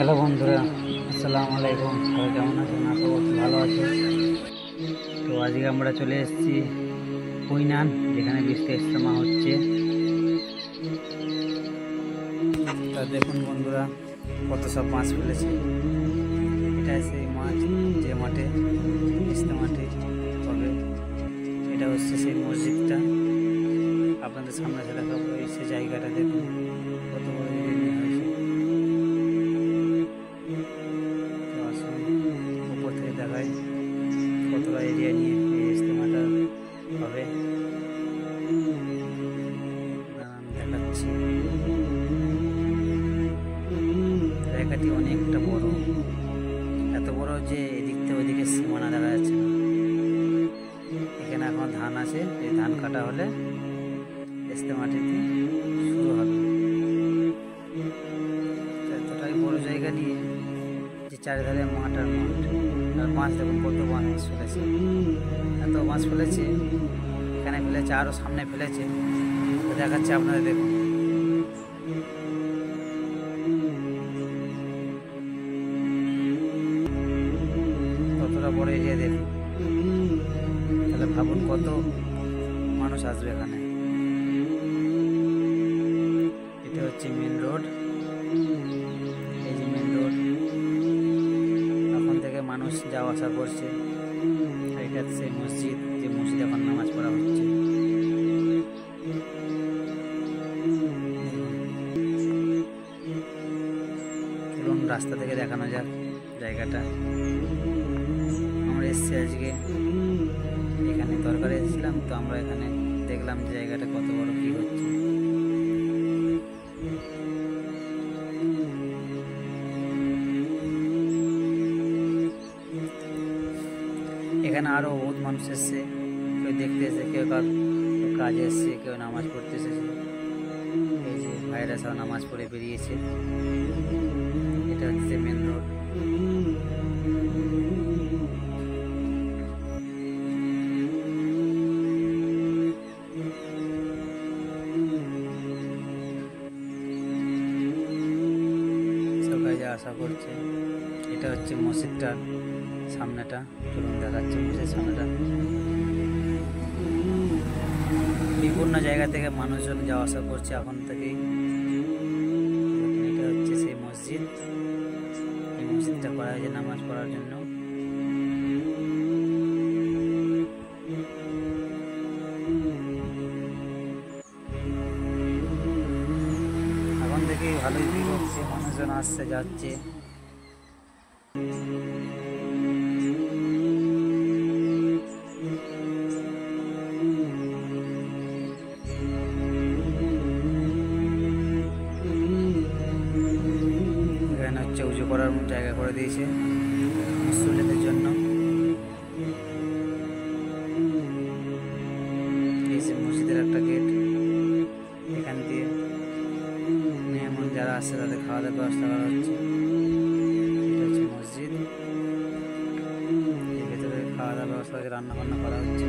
Hello বন্ধুরা, আসসালামু আলাইকুম। সবাই কেমন আছেন? আশা করছি ভালো আছে। তো আজকে আমরা চলে এসেছি কুইনান, যেখানে বৃষ্টি ইজতেমা হচ্ছে। তা দেখুন বন্ধুরা, কত সব মাছ ফেলেছে। এটা সেই মাছ যে মাঠে ইজতেমাটি হবে। এটা হচ্ছে সেই মসজিদটা, আপনাদের সামনে এসে দেখাবো। এই সে জায়গাটা দেখুন কত বড় এরিয়া হয়েছে। তো আসুন উপর থেকে দেখাই কতটা এরিয়া নিয়ে এই ইজতেমাটা হবে। দেখাচ্ছি, জায়গাটি অনেকটা বড়, এত বড় যে এদিক থেকে ওইদিকে সীমানা দেখা যাচ্ছে না। এখানে এখন ধান আছে, এই ধান কাটা হলে ইজতেমাটিতে শুরু হবে। এতটাই বড় জায়গা নিয়ে যে চারিধারে মাঠ আর মাঠ, আর মাছ দেখুন কত মাছ ফেলেছে। এত মাছ ফেলেছে, এখানে ফেলেছে, আরও সামনে ফেলেছে। দেখাচ্ছে আপনাদের, দেখুন কতটা বড় এরিয়া দেখুন। তাহলে ভাবুন কত মানুষ আসবে এখানে। এটা হচ্ছে মেন রোড, এই যে মেন রোড, এখন থেকে মানুষ যাওয়া আসা করছে। এটা সেই মসজিদ, যে মসজিদ এখন নামাজ পড়া হচ্ছে। চলুন রাস্তা থেকে দেখানো যাক জায়গাটা। আমরা এসেছি আজকে এখানে, দরকারে এসেছিলাম, তো আমরা এখানে দেখলাম যে জায়গাটা কত বড় কি হচ্ছে। এখানে আরো বহুত মানুষ এসছে, কেউ দেখতে এসে, কেউ কাজে এসছে, কেউ নামাজ পড়তে এসেছে। এই যে ভাইরা সব নামাজ পড়ে বেরিয়েছে। এটা হচ্ছে মেন রোড। সবাই যা আশা করছে। এটা হচ্ছে মসজিদটার সামনেটা, চলুন দেখাচ্ছে মসজিদের সামনেটা। বিভিন্ন জায়গা থেকে মানুষজন যাওয়া আসা করছে এখন থেকেই। এটা হচ্ছে সেই মসজিদ, এই মসজিদটা করা হয়েছে নামাজ পড়ার জন্য। এখন থেকেই ভালোই ভিড় হচ্ছে, মানুষজন আসছে যাচ্ছে। এখানে হচ্ছে উঁচু করার জায়গা করে দিয়েছে মুসল্লিদের জন্য। এই যে মসজিদের একটা গেট, এখান দিয়ে মেহমান যারা আসছে তাদের খাওয়া দাওয়ার ব্যবস্থা করা হচ্ছে। এটা হচ্ছে মসজিদ, এর ভেতরে খাওয়া দাওয়ার ব্যবস্থা, রান্না বান্না করা হচ্ছে।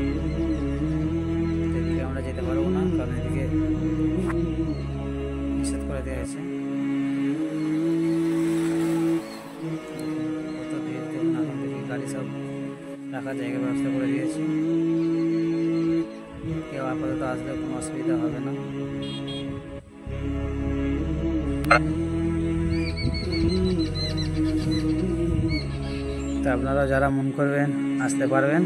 এদিকে আমরা যেতে পারবো না, কারণ এদিকে নিষেধ করে দেওয়া হয়েছে। কত ভিড় দেখুন, এখন থেকে গাড়ি সব রাখার জায়গার ব্যবস্থা করে দিয়েছে। কেউ আপাতত আসলে কোনো অসুবিধা হবে না। তো আপনারা যারা মন করবেন আসতে পারবেন।